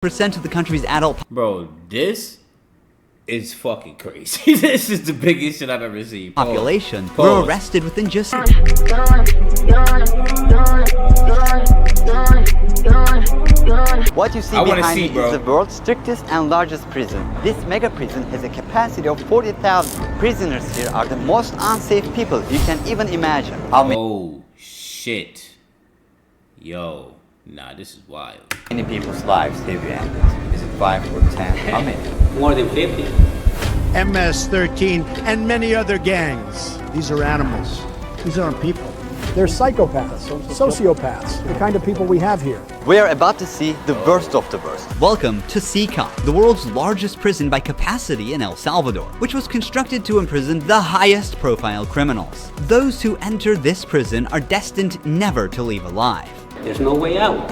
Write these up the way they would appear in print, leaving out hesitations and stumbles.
percent of the country's adult Bro, this is fucking crazy. This is the biggest shit I've ever seen. population were arrested within just What you see behind me is the world's strictest and largest prison. This mega prison has a capacity of 40,000. Prisoners here are the most unsafe people you can even imagine. Oh shit. Yo, nah, this is wild. Many people's lives have you ended? Is it 5 or 10? How many? More than 50. MS-13 and many other gangs. These are animals. These aren't people. They're psychopaths, sociopaths, the kind of people we have here. We are about to see the worst of the worst. Welcome to CECOT, the world's largest prison by capacity in El Salvador, which was constructed to imprison the highest profile criminals. Those who enter this prison are destined never to leave alive. There's no way out.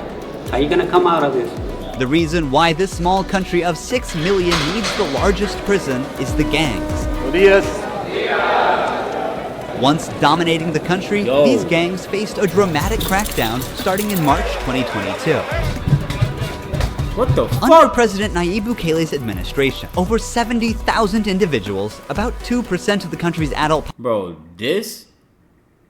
How are you gonna come out of this? The reason why this small country of 6 million needs the largest prison is the gangs. Notorious. Once dominating the country, these gangs faced a dramatic crackdown starting in March 2022. What the fuck? Under President Nayib Bukele's administration, over 70,000 individuals, about 2% of the country's adult Bro, this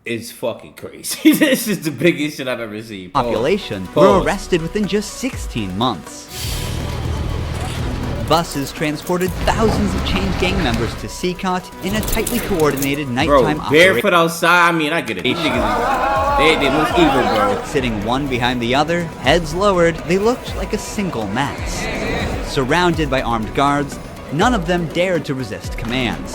is fucking crazy. This is the biggest shit I've ever seen. population were arrested within just 16 months. Buses transported thousands of chained gang members to CECOT in a tightly coordinated nighttime operation. Barefoot outside, I mean, I get it. These niggas, they look evil, bro. Sitting one behind the other, heads lowered, they looked like a single mass. Surrounded by armed guards, none of them dared to resist commands.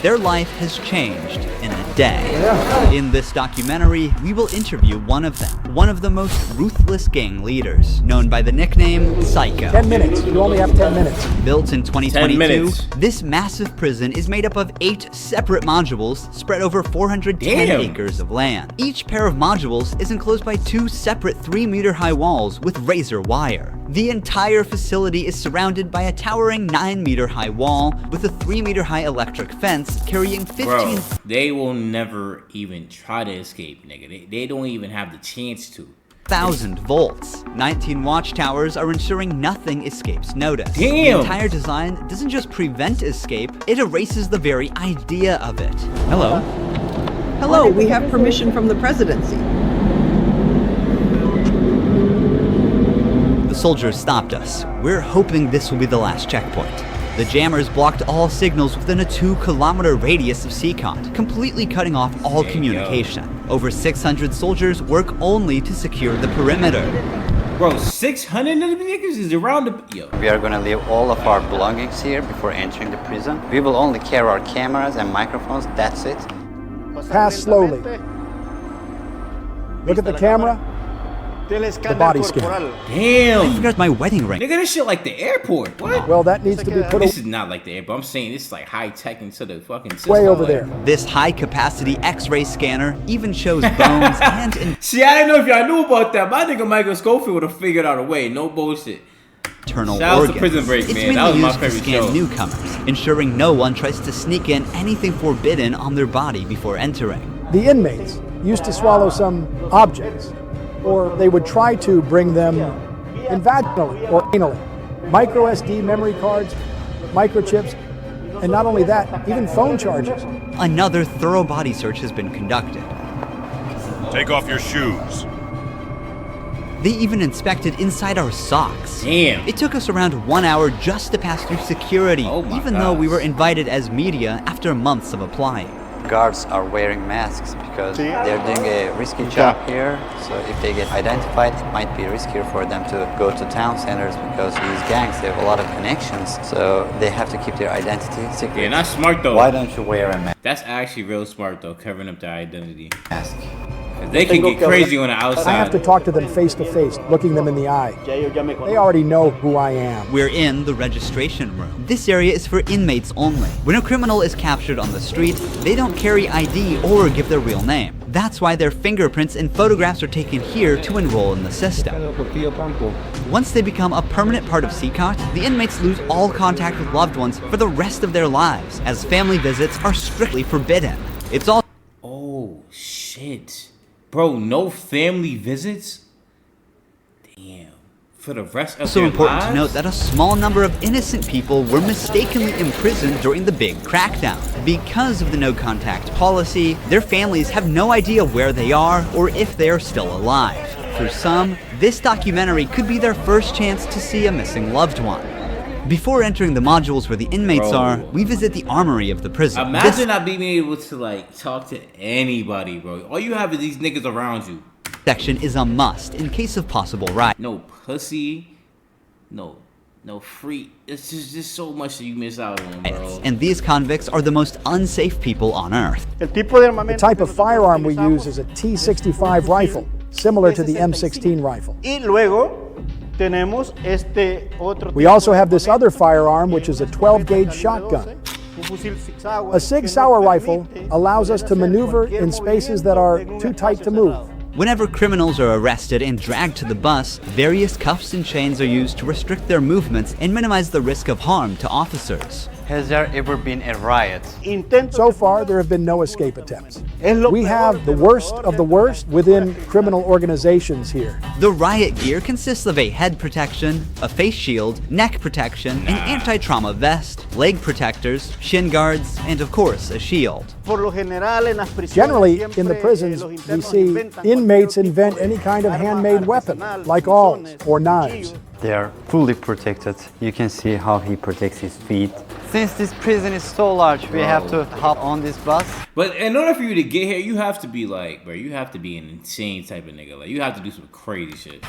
Their life has changed in a day. In this documentary, we will interview one of them, one of the most ruthless gang leaders, known by the nickname Psycho. 10 minutes. You only have 10 minutes. Built in 2022, minutes. this massive prison is made up of 8 separate modules spread over 410 acres of land. Each pair of modules is enclosed by 2 separate 3-meter-high walls with razor wire. The entire facility is surrounded by a towering 9-meter-high wall with a 3-meter-high electric fence carrying 15... Bro, they will never even try to escape, nigga. They don't even have the chance to. 1,000 volts. 19 watchtowers are ensuring nothing escapes notice. Damn! The entire design doesn't just prevent escape, it erases the very idea of it. Hello. Hello, we have permission from the presidency. The soldiers stopped us. We're hoping this will be the last checkpoint. The jammers blocked all signals within a 2-kilometer radius of CECOT, completely cutting off all communication. Over 600 soldiers work only to secure the perimeter. Bro, 600 of the niggas is around the... Yo. We are gonna leave all of our belongings here before entering the prison. We will only carry our cameras and microphones, that's it. Pass slowly. Look at the camera. The body scan. Damn. I forgot my wedding ring. Nigga, this shit like the airport. What? Well, that needs to be put This is not like the airport. I'm saying this is like high tech into the fucking system. way over there. This high-capacity X-ray scanner even shows bones and See, I didn't know if y'all knew about that. My nigga Michael Schofield would have figured out a way. No bullshit. internal Shout out organs. to Prison Break, It's man. mainly That was my used to favorite scan show. newcomers, ensuring no one tries to sneak in anything forbidden on their body before entering. The inmates used to swallow some objects, or they would try to bring them in vaginally or anally. Micro SD memory cards, microchips, and not only that, even phone charges. Another thorough body search has been conducted. Take off your shoes. They even inspected inside our socks. Damn. It took us around 1 hour just to pass through security, Oh my even though we gosh. were invited as media after months of applying. Guards are wearing masks because they're doing a risky job here. So if they get identified, it might be riskier for them to go to town centers because these gangs, they have a lot of connections. So they have to keep their identity secret. Yeah, not smart though. Why don't you wear a That's actually real smart though, covering up their identity. 'Cause they can get crazy on the outside. I have to talk to them face to face, looking them in the eye. They already know who I am. We're in the registration room. This area is for inmates only. When a criminal is captured on the street, they don't carry ID or give their real name. That's why their fingerprints and photographs are taken here to enroll in the system. Once they become a permanent part of CECOT, the inmates lose all contact with loved ones for the rest of their lives, as family visits are strictly forbidden. It's all Oh shit. Bro, no family visits? Damn. For the rest of Also their important lives? to note that a small number of innocent people were mistakenly imprisoned during the big crackdown. Because of the no contact policy, their families have no idea where they are or if they are still alive. For some, this documentary could be their first chance to see a missing loved one. Before entering the modules where the inmates Bro. are, we visit the armory of the prison. Imagine not being able to like talk to anybody, bro. All you have is these niggas around you. Section is a must in case of possible riot. No pussy, no free. It's just so much that you miss out on, bro. And these convicts are the most unsafe people on earth. The type of firearm we use is a T65 rifle, similar to the M16 rifle. We also have this other firearm, which is a 12-gauge shotgun. A Sig Sauer rifle allows us to maneuver in spaces that are too tight to move. Whenever criminals are arrested and dragged to the bus, various cuffs and chains are used to restrict their movements and minimize the risk of harm to officers. Has there ever been a riot? So far, there have been no escape attempts. We have the worst of the worst within criminal organizations here. The riot gear consists of a head protection, a face shield, neck protection, an anti-trauma vest, leg protectors, shin guards, and of course, a shield. Generally, in the prisons, we see inmates invent any kind of handmade weapon, like awls or knives. They are fully protected. You can see how he protects his feet. Since this prison is so large, we have to hop on this bus. But in order for you to get here, you have to be like, bro, you have to be an insane type of nigga. Like, you have to do some crazy shit.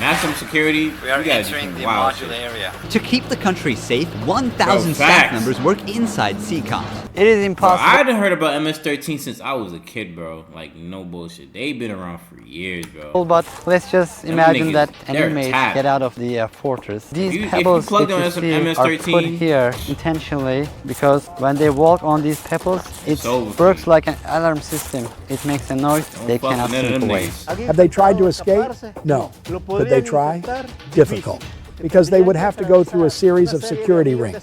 Maximum security, We are you gotta do entering some the wild module shit. area. To keep the country safe, 1,000 staff facts. members work inside CECOT. It is Bro, impossible. I hadn't heard about MS-13 since I was a kid, bro. Like, no bullshit. They've been around for years, bro. But let's just Them imagine niggas, that an they're inmate tapped. get out of the fortress. These If you pebbles plug that them you as some see are MS-13 put here intentionally because when they walk on these pebbles, it So- works like an alarm system. It makes a noise. They fuck cannot with none of slip them away. niggas. Have they tried to escape? No. Could they try? Difficult, because they would have to go through a series of security rings.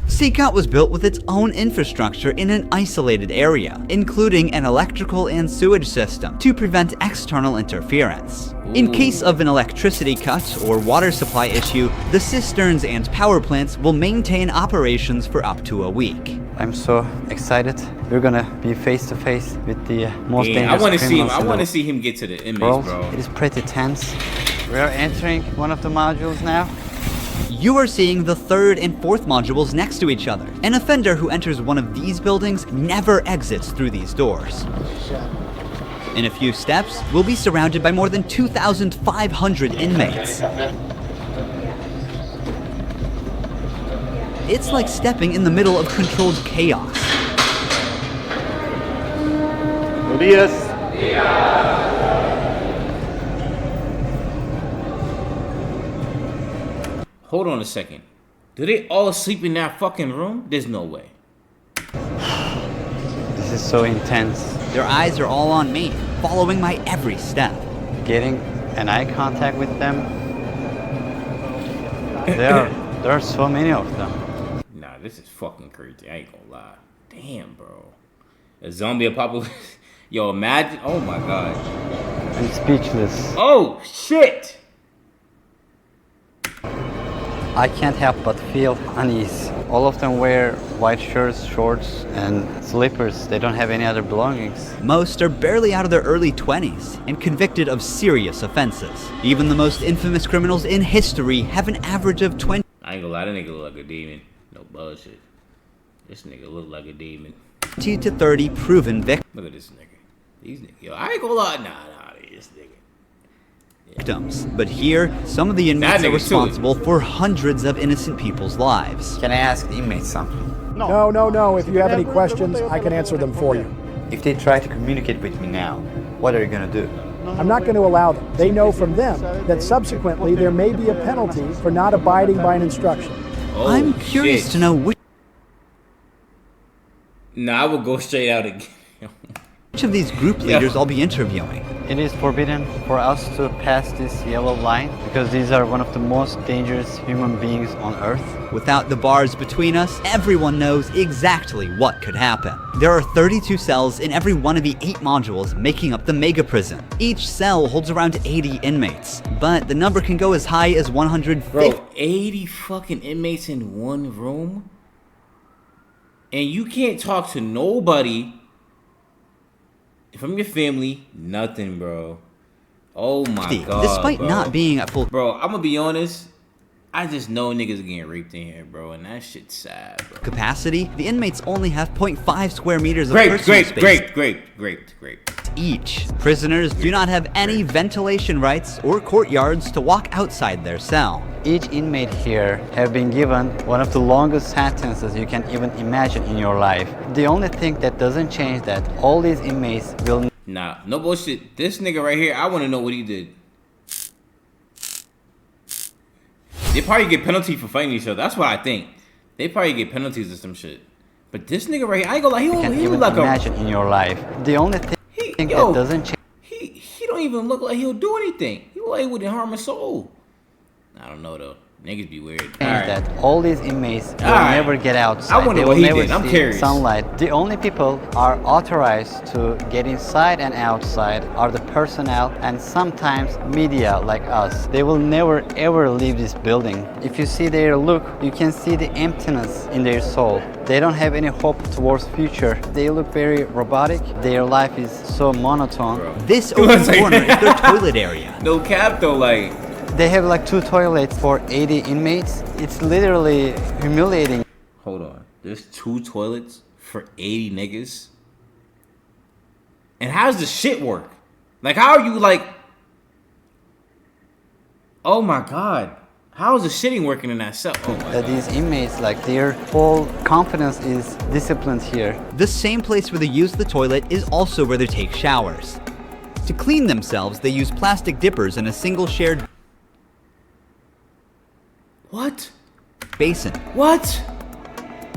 CECOT was built with its own infrastructure in an isolated area, including an electrical and sewage system to prevent external interference. In case of an electricity cut or water supply issue, the cisterns and power plants will maintain operations for up to a week. I'm so excited. We're gonna be face to face with the most Yeah, I dangerous want to see him. criminals I in want to the see him get to the inmates, world. bro. It is pretty tense. We are entering one of the modules now. You are seeing the third and fourth modules next to each other. An offender who enters one of these buildings never exits through these doors. In a few steps, we'll be surrounded by more than 2,500 inmates. It's like stepping in the middle of controlled chaos. Hold on a second. Do they all sleep in that fucking room? There's no way. This is so intense. Their eyes are all on me, following my every step. Getting an eye contact with them. There are so many of them. Nah, this is fucking crazy. I ain't gonna lie. Damn, bro. A zombie apocalypse. Yo, imagine. Oh my god. I'm speechless. Oh shit. I can't help but feel unease. All of them wear white shirts, shorts, and slippers. They don't have any other belongings. Most are barely out of their early 20s and convicted of serious offenses. Even the most infamous criminals in history have an average of 20 I ain't gonna lie, that nigga look like a demon. No bullshit. This nigga look like a demon. to 30 proven victims. Look at this nigga. These niggas. Yo, I ain't gonna lie. Nah, this nigga. But here, some of the inmates That are nigga responsible for hundreds of innocent people's lives. Can I ask the inmates something? No. If you have any questions, I can answer them for you. If they try to communicate with me now, what are you gonna do? I'm not going to allow them. They know from them that subsequently there may be a penalty for not abiding by an instruction. Oh, I'm curious shit. to know which Nah, I would go straight out again. Which of these group leaders I'll be interviewing. It is forbidden for us to pass this yellow line because these are one of the most dangerous human beings on earth. Without the bars between us, everyone knows exactly what could happen. There are 32 cells in every one of the 8 modules making up the mega prison. Each cell holds around 80 inmates, but the number can go as high as 150. Bro, 80 fucking inmates in one room? And you can't talk to nobody from your family, nothing, bro. Oh my god. Despite bro. not being at full Bro, I'm gonna be honest. I just know niggas getting raped in here, bro, and that shit's sad, bro. capacity, the inmates only have 0.5 square meters of personal space Great. each. Prisoners do not have any ventilation rights or courtyards to walk outside their cell. Each inmate here have been given one of the longest sentences you can even imagine in your life. The only thing that doesn't change that all these inmates will... Nah, no bullshit. This nigga right here, I want to know what he did. They probably get penalty for fighting each other. That's what I think. They probably get penalties or some shit. But this nigga right here, I ain't gonna lie, he look like imagine in your life. The only thing that doesn't change... He don't even look like he'll do anything. He look like he wouldn't harm a soul. I don't know though. Niggas be weird. That all these inmates will never get outside. I wonder what he did. I'm curious. Sunlight. The only people are authorized to get inside and outside are the personnel and sometimes media like us. They will never ever leave this building. If you see their look, you can see the emptiness in their soul. They don't have any hope towards future. They look very robotic. Their life is so monotone. Bro. This open corner is their toilet area. No cap though, like. They have like 2 toilets for 80 inmates. It's literally humiliating. Hold on. There's 2 toilets for 80 niggas? And how does the shit work? Like, how are you like... Oh my god. How is the shitting working in that cell? Oh my god. These inmates, like their whole confidence is disciplined here. The same place where they use the toilet is also where they take showers. To clean themselves, they use plastic dippers in a single shared What? basin. What?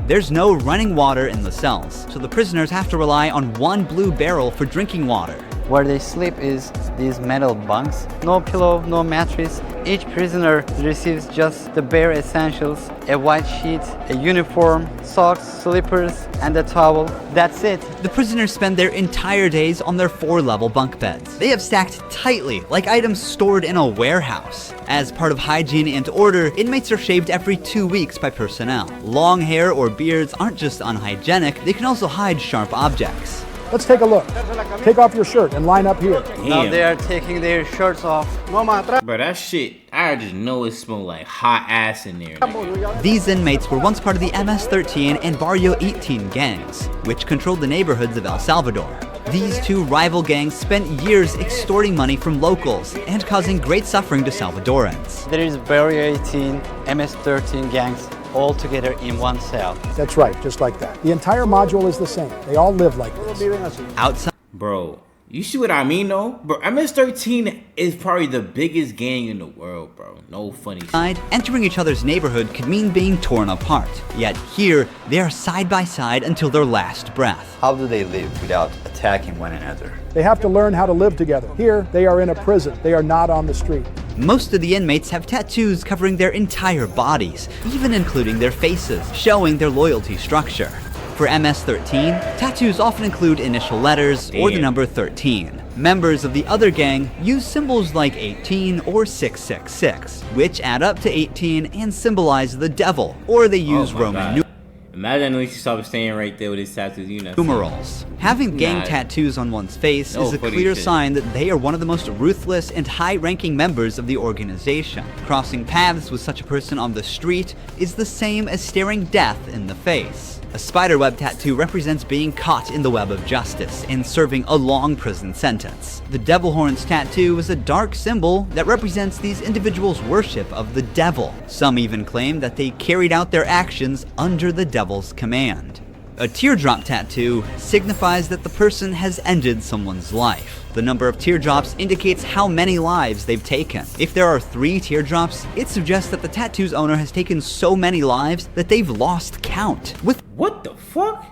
There's no running water in the cells, so the prisoners have to rely on one blue barrel for drinking water. Where they sleep is these metal bunks. No pillow, no mattress. Each prisoner receives just the bare essentials: a white sheet, a uniform, socks, slippers, and a towel. That's it. The prisoners spend their entire days on their 4-level bunk beds. They have stacked tightly, like items stored in a warehouse. As part of hygiene and order, inmates are shaved every 2 weeks by personnel. Long hair or beards aren't just unhygienic, they can also hide sharp objects. Let's take a look. Take off your shirt and line up here. Now they are taking their shirts off. Bro, that shit, I just know it smells like hot ass in there. Nigga. These inmates were once part of the MS-13 and Barrio 18 gangs, which controlled the neighborhoods of El Salvador. These 2 rival gangs spent years extorting money from locals and causing great suffering to Salvadorans. There is Barrio 18, MS-13 gangs, all together in one cell. That's right, just like that. The entire module is the same. They all live like this. Outside Bro, you see what I mean though? Bro, MS-13 is probably the biggest gang in the world, bro. No funny shit. entering each other's neighborhood could mean being torn apart. Yet here, they are side by side until their last breath. How do they live without attacking one another? They have to learn how to live together. Here, they are in a prison. They are not on the street. Most of the inmates have tattoos covering their entire bodies, even including their faces, showing their loyalty structure. For MS-13, tattoos often include initial letters or the number 13. Members of the other gang use symbols like 18 or 666, which add up to 18 and symbolize the devil, or they use Roman Imagine at least you saw staying right there with his tattoos, you know. numerals. Having gang tattoos on one's face is a clear sign that they are one of the most ruthless and high-ranking members of the organization. Crossing paths with such a person on the street is the same as staring death in the face. A spiderweb tattoo represents being caught in the web of justice and serving a long prison sentence. The devil horns tattoo is a dark symbol that represents these individuals' worship of the devil. Some even claim that they carried out their actions under the devil's command. A teardrop tattoo signifies that the person has ended someone's life. The number of teardrops indicates how many lives they've taken. If there are 3 teardrops, it suggests that the tattoo's owner has taken so many lives that they've lost count. What the fuck?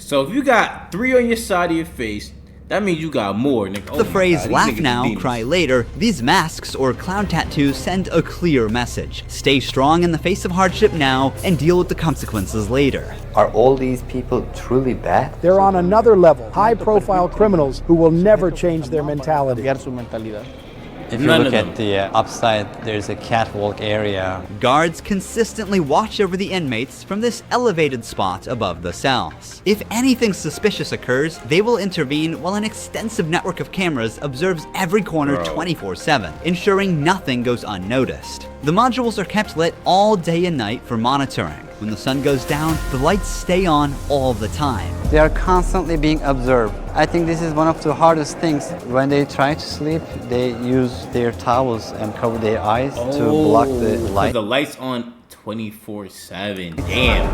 So if you got 3 on your side of your face, that means you got more, nigga. The phrase God, laugh now, cry later, these masks or clown tattoos send a clear message. Stay strong in the face of hardship now and deal with the consequences later. Are all these people truly bad? They're on another level, high-profile criminals who will never change their mentality. If you look at the upside, there's a catwalk area. Guards consistently watch over the inmates from this elevated spot above the cells. If anything suspicious occurs, they will intervene while an extensive network of cameras observes every corner 24/7, ensuring nothing goes unnoticed. The modules are kept lit all day and night for monitoring. When the sun goes down, the lights stay on all the time. They are constantly being observed. I think this is one of the hardest things. When they try to sleep, they use their towels and cover their eyes to block the light. The lights on 24/7. Damn.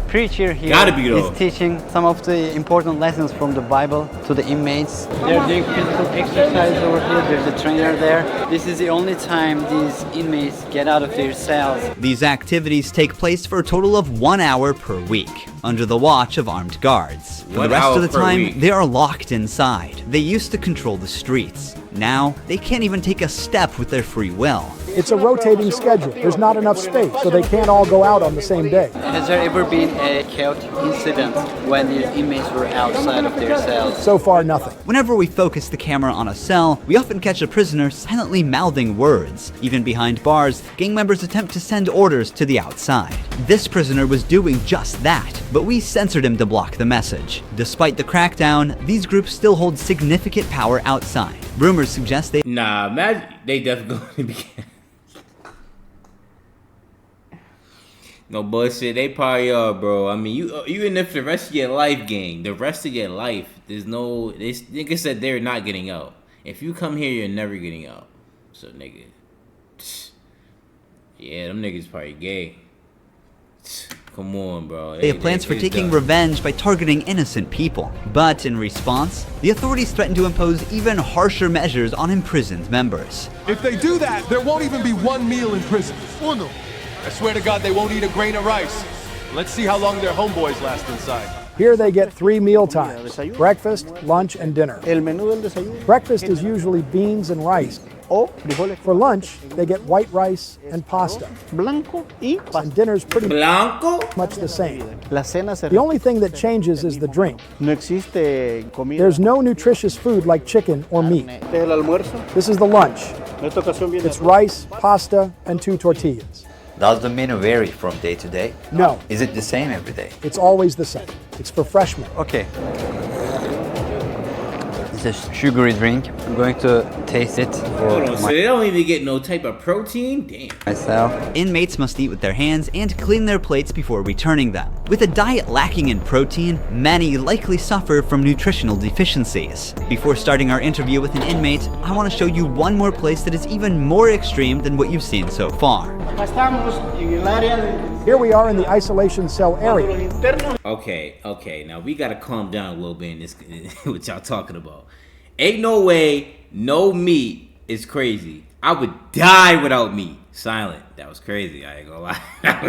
Preacher here Gotta be, though. is teaching some of the important lessons from the Bible to the inmates. They're doing physical exercise over here. There's a trainer there. This is the only time these inmates get out of their cells. These activities take place for a total of 1 hour per week, under the watch of armed guards. For the 1 rest hour of the per time, week. they are locked inside. They used to control the streets. Now, they can't even take a step with their free will. It's a rotating schedule. There's not enough space, so they can't all go out on the same day. Has there ever been a chaotic incident when these inmates were outside of their cells? So far, nothing. Whenever we focus the camera on a cell, we often catch a prisoner silently mouthing words. Even behind bars, gang members attempt to send orders to the outside. This prisoner was doing just that, but we censored him to block the message. Despite the crackdown, these groups still hold significant power outside. Rumors suggest they Nah, imagine they definitely gonna be. No bullshit, they probably are, bro. I mean, you in there for the rest of your life, gang. The rest of your life, there's no. This nigga said they're not getting out. If you come here, you're never getting out. So, nigga, yeah, them niggas probably gay. Come on, bro. have plans for taking revenge by targeting innocent people. But in response, the authorities threaten to impose even harsher measures on imprisoned members. If they do that, there won't even be one meal in prison. Uno. I swear to God, they won't eat a grain of rice. Let's see how long their homeboys last inside. Here they get 3 meal times: breakfast, lunch, and dinner. Breakfast is usually beans and rice. For lunch, they get white rice and pasta. And dinner's pretty much the same. The only thing that changes is the drink. There's no nutritious food like chicken or meat. This is the lunch. It's rice, pasta, and 2 tortillas. Does the menu vary from day to day? No, Is it the same every day? it's always the same. It's for freshmen. Okay. It's a sugary drink. I'm going to taste it Hold on, so they don't even get no type of protein? Damn. myself. Inmates must eat with their hands and clean their plates before returning them. With a diet lacking in protein, many likely suffer from nutritional deficiencies. Before starting our interview with an inmate, I want to show you one more place that is even more extreme than what you've seen so far. Here we are in the isolation cell area. Okay, now we gotta calm down a little bit in this what y'all talking about. Ain't no way, no meat is crazy. I would die without meat. Silent. That was crazy. I ain't gonna lie. That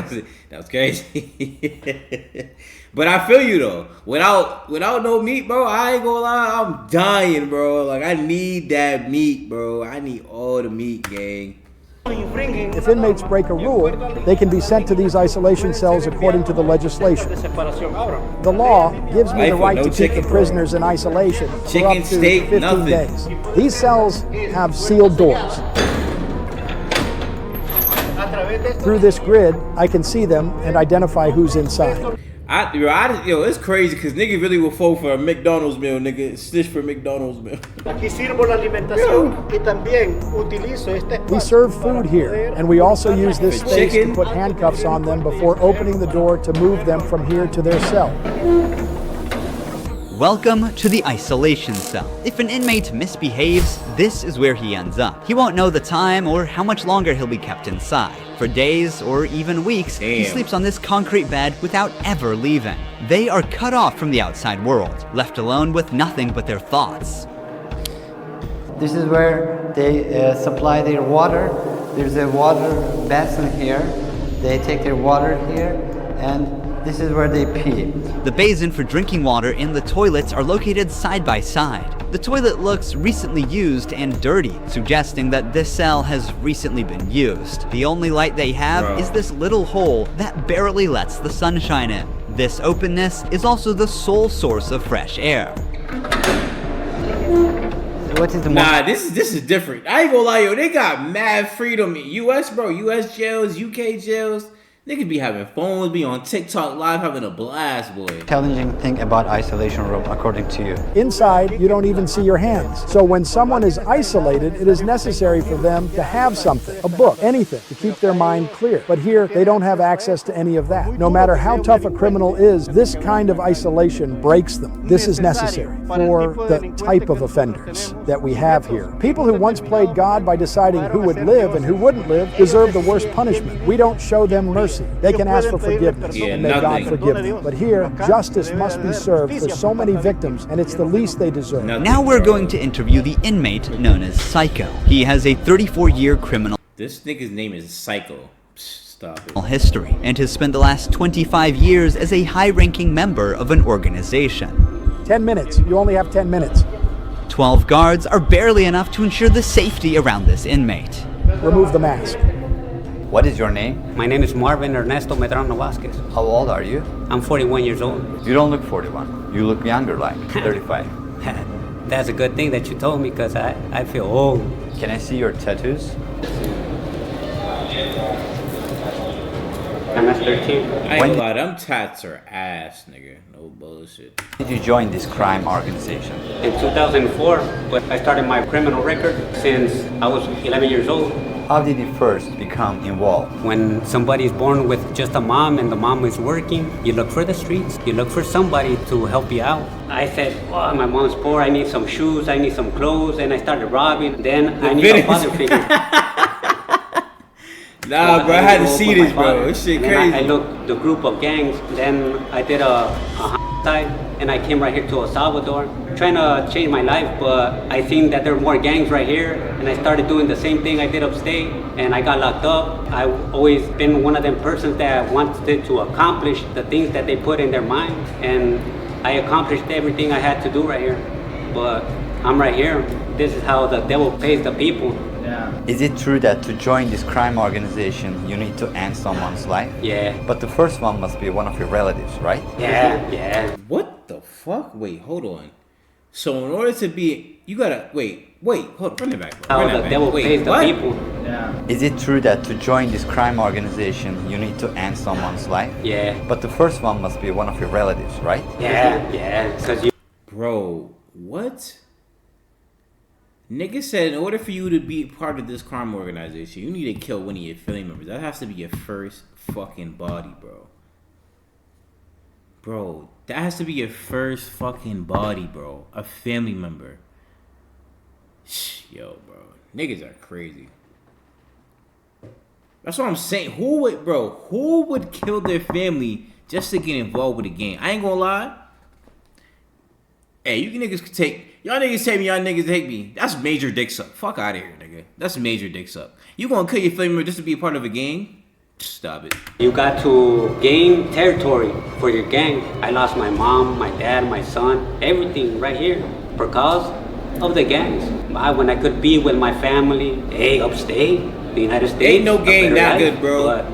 was crazy. But I feel you though. Without no meat, bro, I ain't gonna lie. I'm dying, bro. Like I need that meat, bro. I need all the meat, gang. If inmates break a rule, they can be sent to these isolation cells according to the legislation. The law gives me the right to keep the prisoners in isolation for up to 15 days. These cells have sealed doors. Through this grid, I can see them and identify who's inside. Yo, it's crazy because nigga really will fall for a McDonald's meal, nigga. Stitch for McDonald's meal. We serve food here, and we also use this space to put handcuffs on them before opening the door to move them from here to their cell. Welcome to the isolation cell. If an inmate misbehaves, this is where he ends up. He won't know the time or how much longer he'll be kept inside. For days or even weeks, he sleeps on this concrete bed without ever leaving. They are cut off from the outside world, left alone with nothing but their thoughts. This is where they supply their water. There's a water basin here. They take their water here and this is where they pee. The basin for drinking water and the toilets are located side by side. The toilet looks recently used and dirty, suggesting that this cell has recently been used. The only light they have is this little hole that barely lets the sunshine in. This openness is also the sole source of fresh air. What is the Nah, this is different. I ain't gonna lie, yo. They got mad freedom in US, bro. US jails, UK jails. Niggas be having phones, be on TikTok live, having a blast, boy. challenging thing about isolation room according to you? Inside, you don't even see your hands. So when someone is isolated, it is necessary for them to have something, a book, anything, to keep their mind clear. But here, they don't have access to any of that. No matter how tough a criminal is, this kind of isolation breaks them. This is necessary for the type of offenders that we have here. People who once played God by deciding who would live and who wouldn't live deserve the worst punishment. We don't show them mercy. They can ask for forgiveness, and may God forgive them. But here, justice must be served for so many victims, and it's the least they deserve. Now we're going to interview the inmate known as Psycho. He has a 34-year criminal This nigga's name is Psycho. Stop it. history and has spent the last 25 years as a high-ranking member of an organization. 10 minutes. You only have 10 minutes. 12 guards are barely enough to ensure the safety around this inmate. Remove the mask. What is your name? My name is Marvin Ernesto Medrano Vasquez. How old are you? I'm 41 years old. You don't look 41. You look younger, like 35. That's a good thing that you told me, because I feel old. Can I see your tattoos? I'm at 13. I ain't gonna lie, them tats are ass, nigga. No bullshit. Did you join this crime organization? In 2004, but I started my criminal record since I was 11 years old. How did you first become involved? When somebody is born with just a mom and the mom is working, you look for the streets. You look for somebody to help you out. I said, oh, my mom's poor. I need some shoes. I need some clothes. And I started robbing. Then I need a father figure. Nah, bro, I had to see this, bro. This shit crazy. I looked the group of gangs. Then I did a side, and I came right here to El Salvador, trying to change my life. But I seen that there were more gangs right here, and I started doing the same thing I did upstate, and I got locked up. I've always been one of them persons that wanted to accomplish the things that they put in their mind, and I accomplished everything I had to do right here. But I'm right here. This is how the devil pays the people. Is it true that to join this crime organization, you need to end someone's life? Yeah. But the first one must be one of your relatives, right? Yeah. What the fuck? Wait, hold on. So in order to be, you gotta wait, hold on, run it back, bro. How Run the that devil back. Wait, pays the what? people. Is it true that to join this crime organization, you need to end someone's life? Yeah. But the first one must be one of your relatives, right? Yeah. Because you. Bro, what? Nigga said in order for you to be part of this crime organization, you need to kill one of your family members. That has to be your first fucking body, bro. Bro, that has to be your first fucking body, bro. A family member. Yo, bro. Niggas are crazy. That's what I'm saying. Who would kill their family just to get involved with a gang? I ain't gonna lie. Hey, you niggas could take... Y'all niggas take me, y'all niggas take me. That's major dick suck. Fuck out of here, nigga. That's major dick suck. You gonna kill your family member just to be a part of a gang? Stop it. You got to gain territory for your gang. I lost my mom, my dad, my son, everything right here because of the gangs. When I could be with my family, upstate, the United States. Ain't no gang that good, bro. But,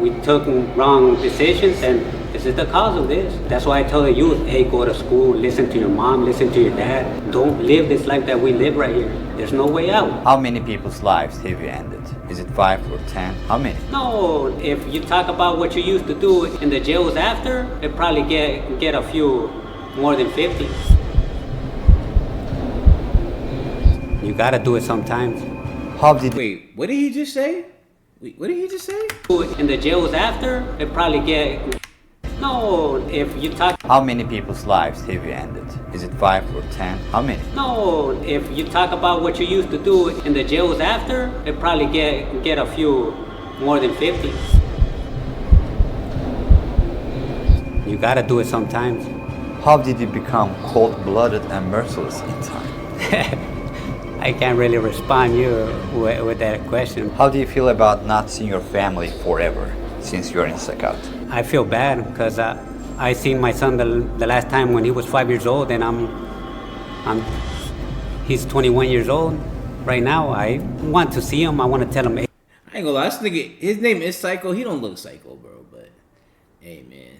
we took wrong decisions, and this is the cause of this. That's why I tell the youth, go to school, listen to your mom, listen to your dad. Don't live this life that we live right here. There's no way out. How many people's lives have you ended? Is it 5 or 10? How many? No, if you talk about what you used to do in the jails after, it probably get a few more than 50. You gotta do it sometimes. Wait, what did he just say? What did he just say? In the jails after, it probably get... No, if you talk... How many people's lives have you ended? Is it 5 or 10? How many? No, if you talk about what you used to do in the jails after, it probably get a few more than 50. You gotta do it sometimes. How did you become cold-blooded and merciless in time? I can't really respond you with that question. How do you feel about not seeing your family forever since you're in CECOT? I feel bad because I seen my son the last time when he was 5 years old, and he's 21 years old right now. I want to see him. I want to tell him, hey. I ain't gonna lie, this nigga, his name is Psycho. He don't look psycho, bro. But hey, man,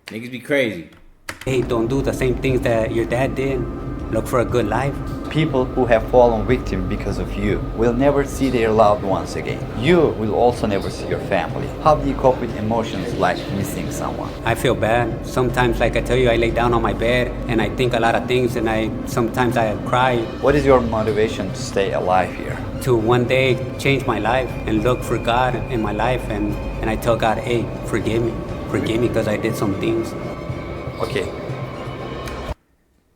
niggas be crazy. Hey, don't do the same things that your dad did. Look for a good life. People who have fallen victim because of you will never see their loved ones again. You will also never see your family. How do you cope with emotions like missing someone? I feel bad. Sometimes, like I tell you, I lay down on my bed and I think a lot of things, and sometimes I cry. What is your motivation to stay alive here? To one day change my life and look for God in my life, and I tell God, hey, forgive me because I did some things. Okay.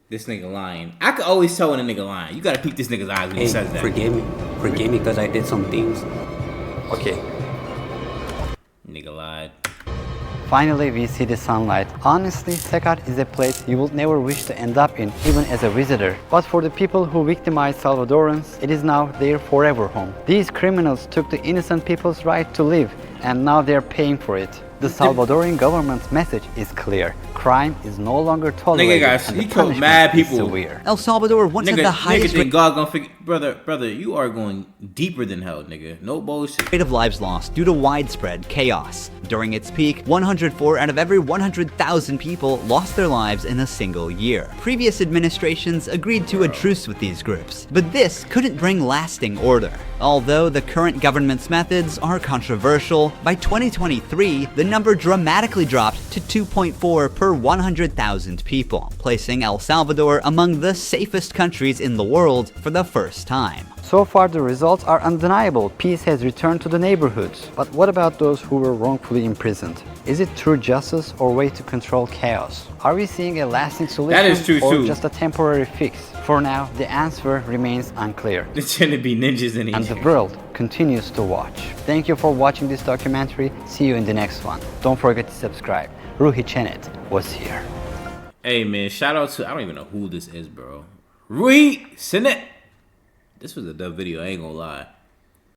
This nigga lying. I could always tell when a nigga lying. You gotta peek this nigga's eyes when he says that. Forgive me because I did some things. Okay. Nigga lied. Finally, we see the sunlight. Honestly, CECOT is a place you would never wish to end up in, even as a visitor. But for the people who victimized Salvadorans, it is now their forever home. These criminals took the innocent people's right to live, and now they're paying for it. The Salvadorian government's message is clear. Crime is no longer tolerated, and the punishment is severe. El Salvador once had the highest rate. God gonna figure, brother, you are going deeper than hell, nigga. No bullshit. Rate of lives lost due to widespread chaos. During its peak, 104 out of every 100,000 people lost their lives in a single year. Previous administrations agreed to a truce with these groups, but this couldn't bring lasting order. Although the current government's methods are controversial, by 2023, the number dramatically dropped to 2.4 per 100,000 people, placing El Salvador among the safest countries in the world for the first time. So far, the results are undeniable. Peace has returned to the neighborhoods. But what about those who were wrongfully imprisoned? Is it true justice or way to control chaos? Are we seeing a lasting solution that is true or too. just a temporary fix? For now, the answer remains unclear. There's gonna be ninjas in here. And the world continues to watch. Thank you for watching this documentary. See you in the next one. Don't forget to subscribe. Ruhi Chenet was here. Hey man, shout out to, I don't even know who this is, bro. Ruhi Chenet. This was a dub video, I ain't gonna lie.